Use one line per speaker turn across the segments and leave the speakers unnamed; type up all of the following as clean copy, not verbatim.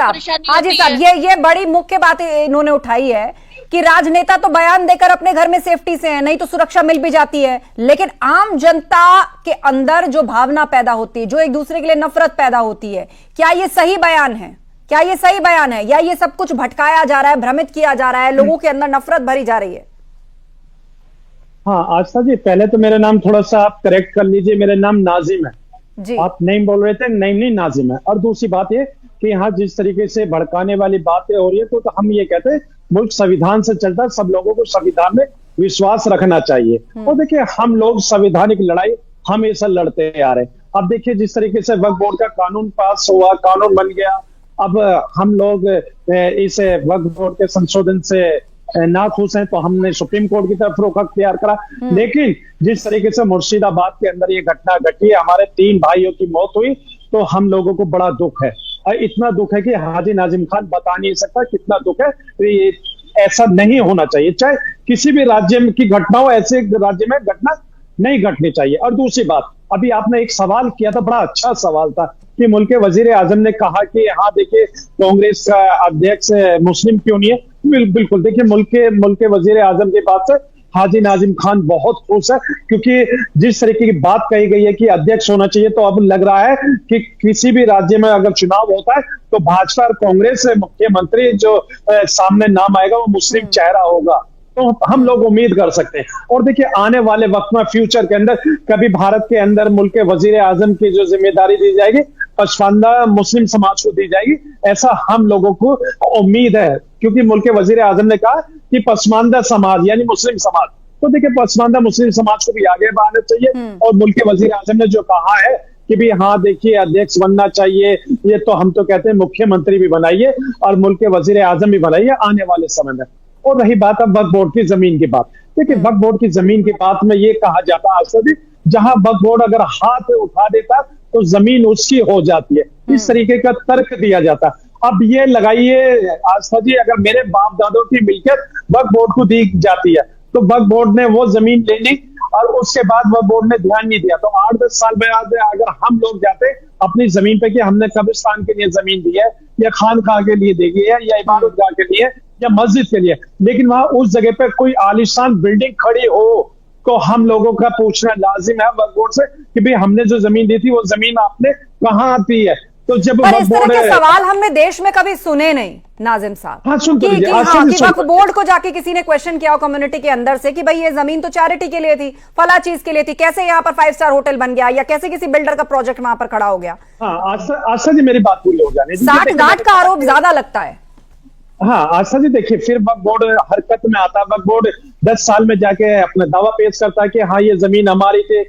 परेशानी
हाँ जी
होती
साहब,
है।
ये बड़ी मुख्य बात इन्होंने उठाई है कि राजनेता तो बयान देकर अपने घर में सेफ्टी से है, नहीं तो सुरक्षा मिल भी जाती है, लेकिन आम जनता के अंदर जो भावना पैदा होती है, जो एक दूसरे के लिए नफरत पैदा होती है, क्या ये सही बयान है? क्या ये सही बयान है या ये सब कुछ भटकाया जा रहा है, भ्रमित किया जा रहा है, लोगों के अंदर नफरत भरी जा रही है?
हाँ आस्था जी, पहले तो मेरा नाम थोड़ा सा आप करेक्ट कर लीजिए, मेरा नाम नाजिम है
जी।
आप नईम बोल रहे थे, नईम नहीं नाजिम है। और दूसरी बात ये कि यहाँ जिस तरीके से भड़काने वाली बातें हो रही है, तो हम ये कहते हैं मुल्क संविधान से चलता है, सब लोगों को संविधान में विश्वास रखना चाहिए। और देखिए हम लोग संवैधानिक लड़ाई हमेशा लड़ते आ रहे हैं। अब देखिए जिस तरीके से वक्फ बोर्ड का कानून पास हुआ, कानून बन गया, अब हम लोग इस वक्फ बोर्ड के संशोधन से ना खुश हैं, तो हमने सुप्रीम कोर्ट की तरफ रुख अख्तियार करा। लेकिन जिस तरीके से मुर्शिदाबाद के अंदर ये घटना घटी, हमारे 3 भाइयों की मौत हुई, तो हम लोगों को बड़ा दुख है। और इतना दुख है कि हाजी नाजिम खान बता नहीं सकता कितना दुख है। तो ये ऐसा नहीं होना चाहिए, चाहे किसी भी राज्य की घटना हो, ऐसे राज्य में घटना नहीं घटनी चाहिए। और दूसरी बात, अभी आपने एक सवाल किया था, बड़ा अच्छा सवाल था कि मुल्क के वजीर आजम ने कहा कि हाँ देखिए कांग्रेस का अध्यक्ष मुस्लिम क्यों नहीं है। बिल्कुल देखिए मुल्क के वजीर आजम की बात से हाजी नाजिम खान बहुत खुश है, क्योंकि जिस तरीके की बात कही गई है कि अध्यक्ष होना चाहिए, तो अब लग रहा है कि किसी भी राज्य में अगर चुनाव होता है तो भाजपा और कांग्रेस से मुख्यमंत्री जो सामने नाम आएगा वो मुस्लिम चेहरा होगा। तो हम लोग उम्मीद कर सकते हैं। और देखिए आने वाले वक्त में फ्यूचर के अंदर कभी भारत के अंदर मुल्क के वजीर आजम की जो जिम्मेदारी दी जाएगी पसमानदा मुस्लिम समाज को दी जाएगी, ऐसा हम लोगों को उम्मीद है। क्योंकि मुल्क के वजीर आजम ने कहा कि पसमानदा समाज यानी मुस्लिम समाज, तो देखिए पसमानदा मुस्लिम समाज को भी आगे बढ़ाना चाहिए। और मुल्क के वजीर आजम ने जो कहा है कि भी हाँ देखिए अध्यक्ष बनना चाहिए, ये तो हम तो कहते हैं मुख्यमंत्री भी बनाइए और मुल्क के वजीर आजम भी बनाइए आने वाले समय में। और रही बात अब वक्फ बोर्ड की जमीन की बात, देखिए वक्फ बोर्ड की जमीन की बात में ये कहा जाता है आस्था जी, जहां वक्फ बोर्ड अगर हाथ उठा देता तो जमीन उसकी हो जाती है, इस तरीके का तर्क दिया जाता है। अब ये लगाइए आस्था जी, अगर मेरे बाप दादों की मिल्कियत वक्फ बोर्ड को दी जाती है, तो वक्फ बोर्ड ने वो जमीन ले ली और उसके बाद वक्फ बोर्ड ने ध्यान नहीं दिया, तो 8-10 साल बाद अगर हम लोग जाते अपनी जमीन पे कि हमने कब्रिस्तान के लिए जमीन दी है या खानकाह के लिए दी है या इबादतगाह के लिए या मस्जिद के लिए, लेकिन वहां उस जगह पे कोई आलीशान बिल्डिंग खड़ी हो, तो हम लोगों का पूछना लाजिम है वक्फ बोर्ड से कि भाई हमने जो जमीन दी थी वो जमीन आपने कहाँ दी है। तो जब
पर इस तरह के सवाल हमने देश में कभी सुने नहीं नाजिम साहब।
हाँ,
कि वक्फ बोर्ड को जाके किसी ने क्वेश्चन किया हो कम्युनिटी के अंदर से कि भाई ये जमीन तो चैरिटी के लिए थी, फला चीज के लिए थी, कैसे यहाँ पर 5 स्टार होटल बन गया या कैसे किसी बिल्डर का प्रोजेक्ट वहां पर खड़ा हो गया।
हाँ आस्था जी मेरी बात पूरी हो जाने,
साठ गांठ का आरोप ज्यादा लगता है।
हाँ आस्था जी देखिए फिर वक्फ बोर्ड हरकत में आता है, वक्फ बोर्ड 10 साल में जाके अपना दावा पेश करता है कि हाँ ये जमीन हमारी थी,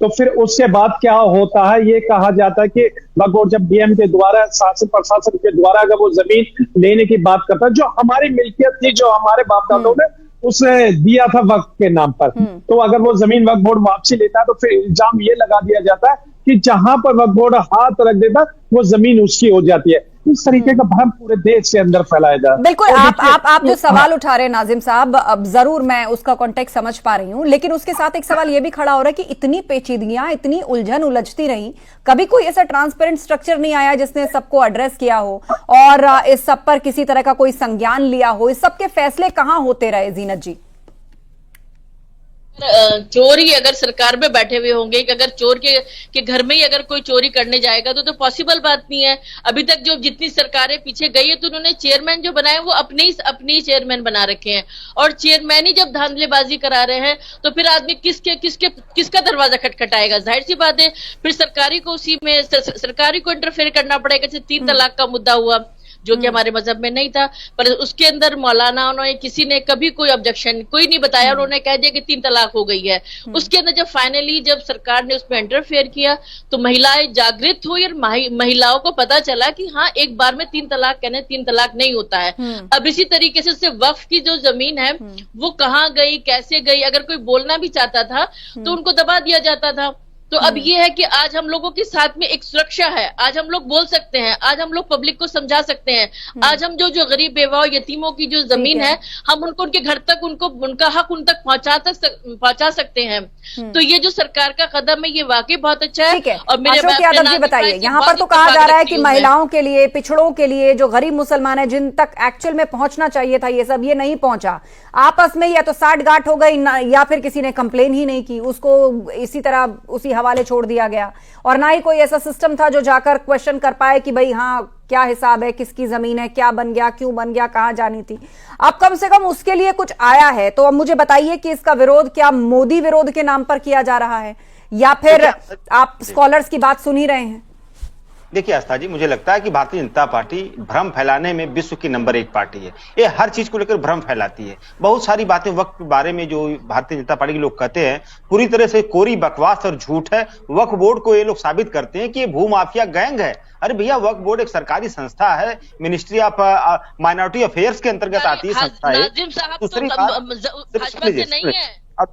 तो फिर उसके बाद क्या होता है ये कहा जाता है कि वक्फ बोर्ड जब डीएम के द्वारा शासन प्रशासन के द्वारा अगर वो जमीन लेने की बात करता है, जो हमारी मिल्कियत थी, जो हमारे बाप दादों ने उसे दिया था वक्फ के नाम पर, तो अगर वो जमीन वक्फ बोर्ड वापसी लेता है तो फिर इल्जाम ये लगा दिया जाता है कि जहां पर वक्फ बोर्ड हाथ रख देता वो जमीन उसकी हो जाती है। इस तरीके का भ्रम पूरे देश के अंदर फैलाया जा रहा है।
बिल्कुल आप जो सवाल उठा रहे हैं नाजिम साहब, अब जरूर मैं उसका कॉन्टेक्स्ट समझ पा रही हूं, लेकिन उसके साथ एक सवाल ये भी खड़ा हो रहा है कि इतनी पेचीदगियां, इतनी उलझन उलझती रही, कभी कोई ऐसा ट्रांसपेरेंट स्ट्रक्चर नहीं आया जिसने सबको एड्रेस किया हो और इस सब पर किसी तरह का कोई संज्ञान लिया हो। इस सब के फैसले कहां होते रहे जीनत जी?
चोर ही अगर सरकार में बैठे हुए होंगे कि अगर चोर के घर में ही अगर कोई चोरी करने जाएगा तो पॉसिबल बात नहीं है। अभी तक जो जितनी सरकारें पीछे गई है तो उन्होंने चेयरमैन जो बनाए वो अपने ही चेयरमैन बना रखे हैं, और चेयरमैन ही जब धांधलेबाजी करा रहे हैं तो फिर आदमी किसका दरवाजा खटखटाएगा? जाहिर सी बात है फिर सरकारी को इंटरफेयर करना पड़ेगा। जैसे 3 तलाक का मुद्दा हुआ जो कि हमारे मजहब में नहीं था, पर उसके अंदर मौलाना उन्होंने किसी ने कभी कोई ऑब्जेक्शन कोई नहीं बताया, उन्होंने कह दिया कि 3 तलाक हो गई है। उसके अंदर जब फाइनली जब सरकार ने उसमें इंटरफेयर किया तो महिलाएं जागृत हुई और महिलाओं को पता चला कि हाँ एक बार में 3 तलाक कहने 3 तलाक नहीं होता है। अब इसी तरीके से वक्फ की जो जमीन है वो कहाँ गई, कैसे गई, अगर कोई बोलना भी चाहता था तो उनको दबा दिया जाता था। तो अब ये है कि आज हम लोगों के साथ में एक सुरक्षा है, आज हम लोग बोल सकते हैं, आज हम लोग पब्लिक को समझा सकते हैं, आज हम जो गरीब बेवा यतीमों की जो जमीन है हम उनको उनके घर तक उनका हक उन तक पहुंचा सकते हैं। तो ये जो सरकार का कदम है ये वाकई बहुत अच्छा है।
और मेरे यादव जी बताइए, यहाँ पर तो कहा जा रहा है कि महिलाओं के लिए, पिछड़ों के लिए, जो गरीब मुसलमान है जिन तक एक्चुअल में पहुंचना चाहिए था ये सब, ये नहीं पहुंचा। आपस में या तो साठ गांठ हो गई या फिर किसी ने कंप्लेन ही नहीं की, उसको इसी तरह उसी हवाले छोड़ दिया गया, और ना ही कोई ऐसा सिस्टम था जो जाकर क्वेश्चन कर पाए कि भाई हाँ क्या हिसाब है, किसकी जमीन है, क्या बन गया, क्यों बन गया, कहां जानी थी। अब कम से कम उसके लिए कुछ आया है। तो अब मुझे बताइए कि इसका विरोध क्या मोदी विरोध के नाम पर किया जा रहा है या फिर आप स्कॉलर्स की बात सुन ही रहे हैं?
देखिए आस्था जी, मुझे लगता है कि भारतीय जनता पार्टी भ्रम फैलाने में विश्व की नंबर 1 पार्टी है। ये हर चीज को लेकर भ्रम फैलाती है। बहुत सारी बातें वक्फ के बारे में जो भारतीय जनता पार्टी के लोग कहते हैं पूरी तरह से कोरी बकवास और झूठ है। वक्फ बोर्ड को ये लोग साबित करते हैं कि ये भूमाफिया गैंग है। अरे भैया, वक्फ बोर्ड एक सरकारी संस्था है, मिनिस्ट्री ऑफ माइनॉरिटी अफेयर्स के अंतर्गत आती है संस्था है। और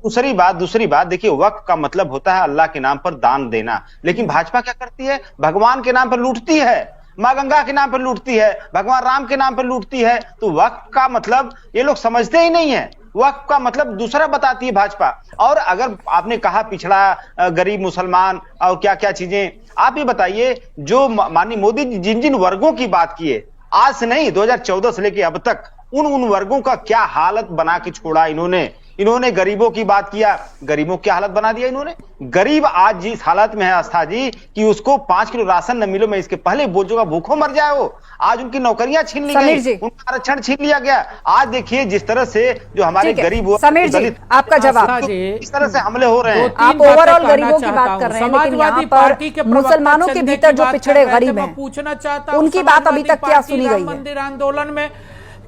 दूसरी बात देखिए, वक्फ का मतलब होता है अल्लाह के नाम पर दान देना, लेकिन भाजपा क्या करती है? भगवान के नाम पर लूटती है, मां गंगा के नाम पर लूटती है, भगवान राम के नाम पर लूटती है। तो वक्फ का मतलब ये लोग समझते ही नहीं है। वक्फ का मतलब दूसरा बताती है भाजपा। और अगर आपने कहा पिछड़ा, गरीब, मुसलमान और क्या क्या चीजें, आप ये बताइए जो माननीय मोदी जी जिन जिन वर्गों की बात किए, आज से नहीं 2014 से लेकर अब तक उन वर्गों का क्या हालत बना के छोड़ा इन्होंने गरीबों की बात किया, गरीबों की हालत बना दिया इन्होंने। गरीब आज जिस हालत में है आस्था जी कि उसको 5 किलो राशन न मिलो, मैं इसके पहले बोल चुका, भूखों मर जाए वो। आज उनकी नौकरियां छीन ली गई, उनका आरक्षण छीन लिया गया। आज देखिए जिस तरह से जो हमारे गरीब,
समीर जी आपका जवाब,
इस तरह से हमले हो रहे हैं।
आप ओवरऑल गरीबों की बात कर रहे हैं, लेकिन यहाँ पर मुसलमानों के भीतर जो पिछड़े गरीब हैं
पूछना चाहता हूं,
उनकी बात अभी तक क्या सुनी गई है?
मंदिर आंदोलन में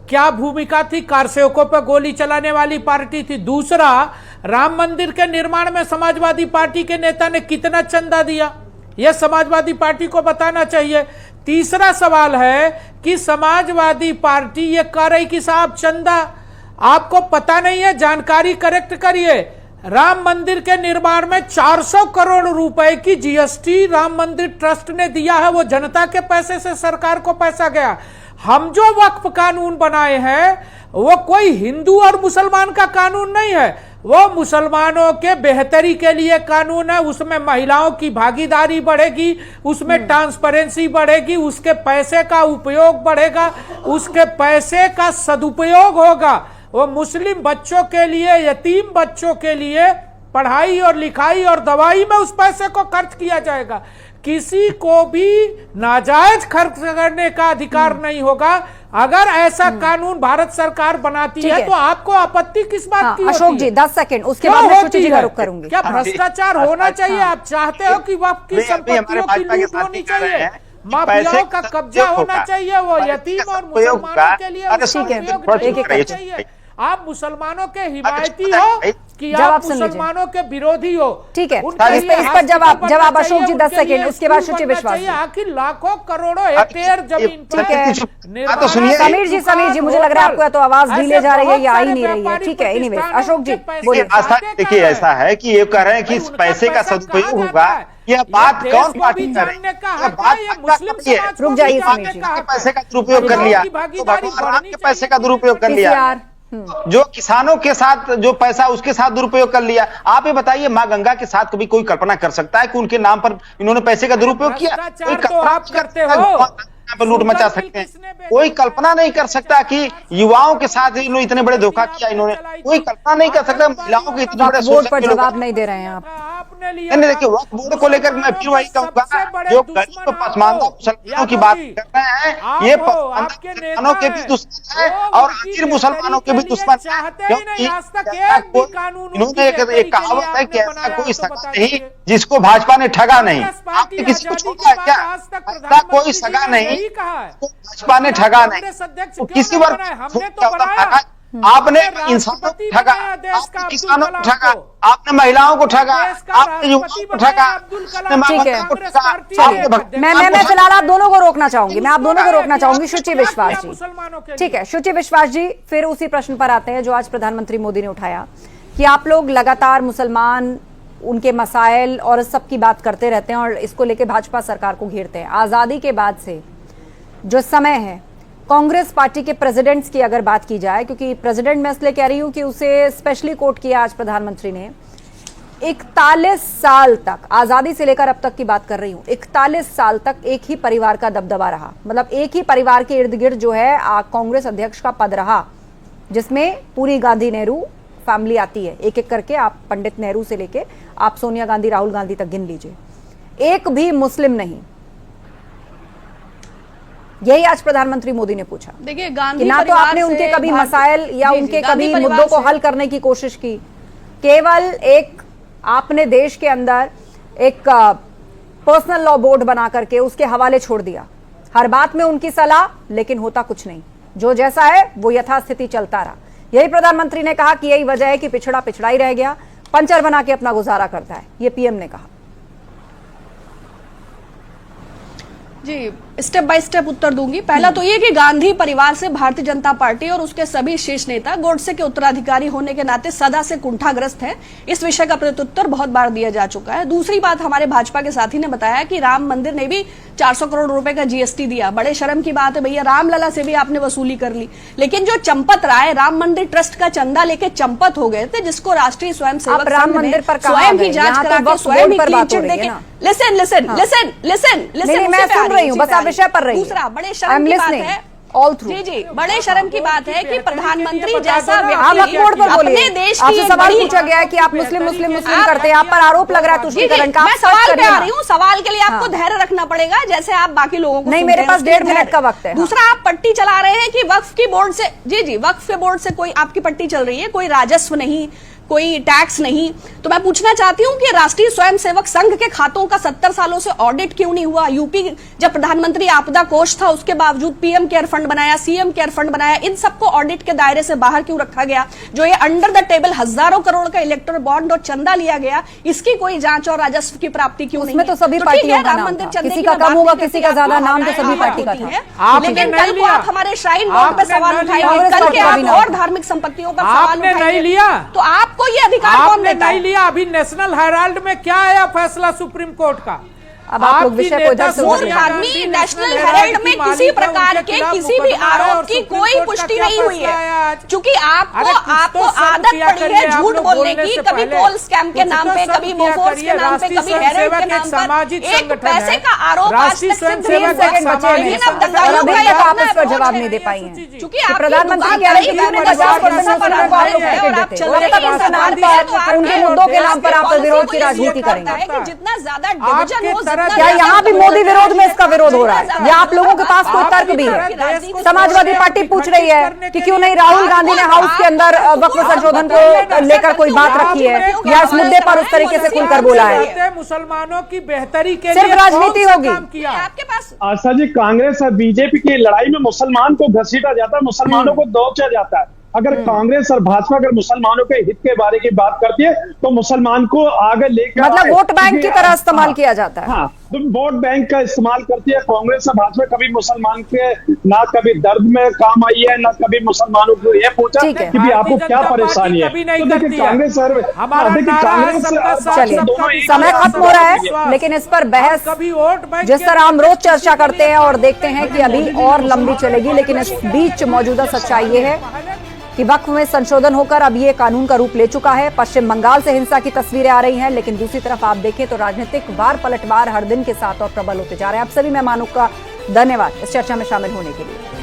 क्या भूमिका थी? कारसेवकों पर गोली चलाने वाली पार्टी थी। दूसरा, राम मंदिर के निर्माण में समाजवादी पार्टी के नेता ने कितना चंदा दिया, यह समाजवादी पार्टी को बताना चाहिए। तीसरा सवाल है कि समाजवादी पार्टी ये कह रही कि साहब चंदा आपको पता नहीं है, जानकारी करेक्ट करिए। राम मंदिर के निर्माण में 400 करोड़ रुपए की जीएसटी राम मंदिर ट्रस्ट ने दिया है, वो जनता के पैसे से सरकार को पैसा गया। हम जो वक्फ कानून बनाए हैं वो कोई हिंदू और मुसलमान का कानून नहीं है, वो मुसलमानों के बेहतरी के लिए कानून है। उसमें महिलाओं की भागीदारी बढ़ेगी, उसमें ट्रांसपेरेंसी बढ़ेगी, उसके पैसे का उपयोग बढ़ेगा, उसके पैसे का सदुपयोग होगा। वो मुस्लिम बच्चों के लिए, यतीम बच्चों के लिए पढ़ाई और लिखाई और दवाई में उस पैसे को खर्च किया जाएगा। किसी को भी नाजायज खर्च करने का अधिकार नहीं होगा। अगर ऐसा कानून भारत सरकार बनाती है तो आपको आपत्ति किस बात की?
अशोक जी 10 सेकंड, उसके बाद मैं शुचि जी का रुख करूंगी।
क्या भ्रष्टाचार होना चाहिए? आप चाहते हो कि वक्फ की संपत्तियों की लूट होनी चाहिए, माफियाओं का कब्जा होना चाहिए, वो यतीम और मुसलमानों के लिए चाहिए। आप मुसलमानों के हिमायती हो कि आप मुसलमानों के विरोधी हो?
ठीक है, इस पर जवाब अशोक जी 10 सेकंड, उसके बाद शुचि विश्वास।
आखिर लाखों करोड़ों हेक्टेयर जमीन पर।
समीर जी मुझे लग रहा है आपको तो आवाज ढीले जा रही है या आ ही नहीं रही है। ठीक है, एनीवे अशोक जी बोलिए।
देखिए ऐसा है कि ये कह रहे हैं कि इस पैसे का सदुपयोग होगा, यह बात कौन पार्टी कर रही है?
रुक जाइए समीर जी,
पैसे का दुरुपयोग कर लिया तो भगवान राम के पैसे का दुरुपयोग कर लिया, जो किसानों के साथ जो पैसा उसके साथ दुरुपयोग कर लिया। आप ये बताइए, मां गंगा के साथ कभी कोई कल्पना कर सकता है कि उनके नाम पर इन्होंने पैसे का दुरुपयोग किया? कोई कल्पना करते हो पर लूट मचा सकते हैं? कोई कल्पना नहीं कर सकता कि युवाओं के साथ इन्होंने इतने बड़े धोखा किया। इन्होंने कोई कल्पना नहीं कर सकता महिलाओं के इतने बड़े
बोर्ड पर जवाब नहीं दे रहे हैं आप।
देखिए वक्फ बोर्ड को लेकर मैं फिर वही कहूंगा, जो गरीब पसमानदा मुसलमानों की बात कर रहे हैं, ये मुसलमानों के भी दुश्मन है और आखिर मुसलमानों के भी दुश्मन है। क्योंकि इन्होंने एक कहावत है कि ऐसा कोई सगा नहीं जिसको भाजपा ने ठगा नहीं। आपने किसी को छोड़ा है क्या? ऐसा कोई सगा नहीं भाजपा ने ठगा नहीं, तो किसी वर्ग आपने इंसानों को ठगा, आपने किसानों को ठगा, आपने महिलाओं को ठगा, आपने युवाओं को ठगा,
ठीक है। मैं फिलहाल आप दोनों को रोकना चाहूंगी, मैं आप दोनों को रोकना चाहूंगी। शुचि विश्वास जी, ठीक है, शुचि विश्वास जी फिर उसी प्रश्न पर आते हैं जो आज प्रधानमंत्री मोदी ने उठाया कि आप लोग लगातार मुसलमान उनके मसाइल और सब की बात करते रहते हैं और इसको लेके भाजपा सरकार को घेरते हैं। आज़ादी के बाद से जो समय है, कांग्रेस पार्टी के प्रेसिडेंट्स की अगर बात की जाए, क्योंकि प्रेसिडेंट मैं इसलिए कह रही हूं कि उसे स्पेशली कोट किया आज प्रधानमंत्री ने, 41 साल तक, आज़ादी से लेकर अब तक की बात कर रही हूं, 41 साल तक एक ही परिवार का दबदबा रहा। मतलब एक ही परिवार के इर्द गिर्द जो है कांग्रेस अध्यक्ष का पद रहा, जिसमें पूरी गांधी नेहरू फैमिली आती है। एक एक करके आप पंडित नेहरू से लेके आप सोनिया गांधी, राहुल गांधी तक गिन लीजिए, एक भी मुस्लिम नहीं। यही आज प्रधानमंत्री मोदी ने पूछा।
देखिए,
कि
गांधी
ना तो आपने उनके कभी मसाइल या उनके कभी मुद्दों को हल करने की कोशिश की, केवल एक आपने देश के अंदर एक पर्सनल लॉ बोर्ड बना करके उसके हवाले छोड़ दिया, हर बात में उनकी सलाह, लेकिन होता कुछ नहीं, जो जैसा है वो यथास्थिति चलता रहा। यही प्रधानमंत्री ने कहा कि यही वजह है कि पिछड़ा पिछड़ा ही रह गया, पंचर बना के अपना गुजारा करता है, ये पीएम ने कहा।
जी, स्टेप बाय स्टेप उत्तर दूंगी। पहला तो ये कि गांधी परिवार से भारतीय जनता पार्टी और उसके सभी शीर्ष नेता गोडसे के उत्तराधिकारी होने के नाते सदा से कुंठाग्रस्त है। इस विषय का प्रत्युत्तर बहुत बार दिया जा चुका है। दूसरी बात, हमारे भाजपा के साथी ने बताया कि राम मंदिर ने भी 400 करोड़ रुपए का जीएसटी दिया। बड़े शर्म की बात है भैया, रामलला से भी आपने वसूली कर ली। लेकिन जो चंपत राय राम मंदिर ट्रस्ट का चंदा लेके चंपत हो गए थे, जिसको राष्ट्रीय स्वयंसेवक
राम मंदिर पर
स्वयं ही जांच करा के स्वयं ही क्लीन चिट देके, listen listen listen listen listen,
मैं सुन रही हूँ, बस आप विषय पर रही।
दूसरा, बड़े शर्म की बात है,
ऑल थ्रू,
जी जी, बड़े शर्म की बात है कि प्रधानमंत्री जैसा
व्यक्ति अपने देश की, आपसे सवाल पूछा गया है कि आप मुस्लिम करते हैं, आप पर आरोप लग रहा है तुष्टीकरण का।
मैं सवाल पे आ रही हूँ, सवाल के लिए आपको धैर्य रखना पड़ेगा, जैसे आप बाकी लोगों को
नहीं, मेरे पास 1.5 मिनट का वक्त है।
दूसरा, आप पट्टी चला रहे हैं कि वक्फ की बोर्ड से, जी जी, वक्फ के बोर्ड से कोई आपकी पट्टी चल रही है, कोई राजस्व नहीं, कोई टैक्स नहीं। तो मैं पूछना चाहती हूं कि राष्ट्रीय स्वयंसेवक संघ के खातों का 70 सालों से ऑडिट क्यों नहीं हुआ? यूपी जब प्रधानमंत्री आपदा कोष था, उसके बावजूद पीएम केयर फंड बनाया, सीएम केयर फंड बनाया, इन सबको ऑडिट के दायरे से बाहर क्यों रखा गया? जो ये अंडर द टेबल हजारों करोड़ का इलेक्टोरल बॉन्ड और चंदा लिया गया, इसकी कोई जांच और राजस्व की प्राप्ति क्यों नहीं?
उसमें तो सभी पार्टियों का नाम था, किसी का कम होगा, किसी का ज्यादा, नाम तो सभी पार्टी का था।
लेकिन कल को आप हमारे श्राइन बोर्ड पे सवाल उठाएंगे, कल के आप और धार्मिक संपत्तियों पर सवाल उठाएंगे, तो आपको ये अधिकार
नहीं लिया। अभी नेशनल हेराल्ड में क्या आया फैसला सुप्रीम कोर्ट का?
अब आप लोग विषय को इधर से
आदमी, नेशनल हेराल्ड में किसी प्रकार के किसी भी आरोप की कोई पुष्टि नहीं हुई है, क्योंकि आपको आदत पड़ी है झूठ बोलने की, कभी कोल स्कैम के नाम पे, कभी बोफोर्स के नाम पे, कभी हेराल्ड के नाम पर। एक पैसे का आरोप आज तक सिर्फ 3 सेकंड बचे, लेकिन अब तक
आप इस पर जवाब नहीं दे पाई हैं,
क्योंकि
प्रधानमंत्री कह रहे हैं कि 50% उनके मुद्दों के नाम पर आप विरोध की राजनीति करेंगे।
जितना ज्यादा डिवीजन हो,
क्या यहाँ भी मोदी विरोध में इसका विरोध हो रहा है, या आप लोगों के पास कोई तर्क भी है? समाजवादी पार्टी पूछ रही है कि क्यों नहीं राहुल गांधी ने हाउस के अंदर वक्फ संशोधन को लेकर कोई बात रखी है, या इस मुद्दे पर उस तरीके से खुलकर बोला है?
मुसलमानों की बेहतरी के
सिर्फ राजनीति होगी।
आपके पास
आशा जी, कांग्रेस और बीजेपी की लड़ाई में मुसलमान को घसीटा जाता है, मुसलमानों को दौचा जाता है। अगर कांग्रेस और भाजपा अगर मुसलमानों के हित के बारे की बात करती है तो मुसलमान को आगे लेकर,
मतलब वोट बैंक की तरह इस्तेमाल किया जाता है।
हाँ, तो वोट बैंक का इस्तेमाल करती है कांग्रेस और भाजपा। कभी मुसलमान के ना कभी दर्द में काम आई है, ना कभी मुसलमानों को ये पूछा कि भी आपको क्या परेशानी है। तो देखिए कांग्रेस और
चलिए, समय खत्म हो रहा है, लेकिन इस पर बहस जिस तरह हम रोज चर्चा करते हैं और देखते हैं कि अभी और लंबी चलेगी, लेकिन इस बीच मौजूदा सच्चाई ये है कि वक्फ में संशोधन होकर अब ये कानून का रूप ले चुका है। पश्चिम बंगाल से हिंसा की तस्वीरें आ रही हैं, लेकिन दूसरी तरफ आप देखें तो राजनीतिक वार पलटवार हर दिन के साथ और प्रबल होते जा रहे हैं। आप सभी मेहमानों का धन्यवाद इस चर्चा में शामिल होने के लिए।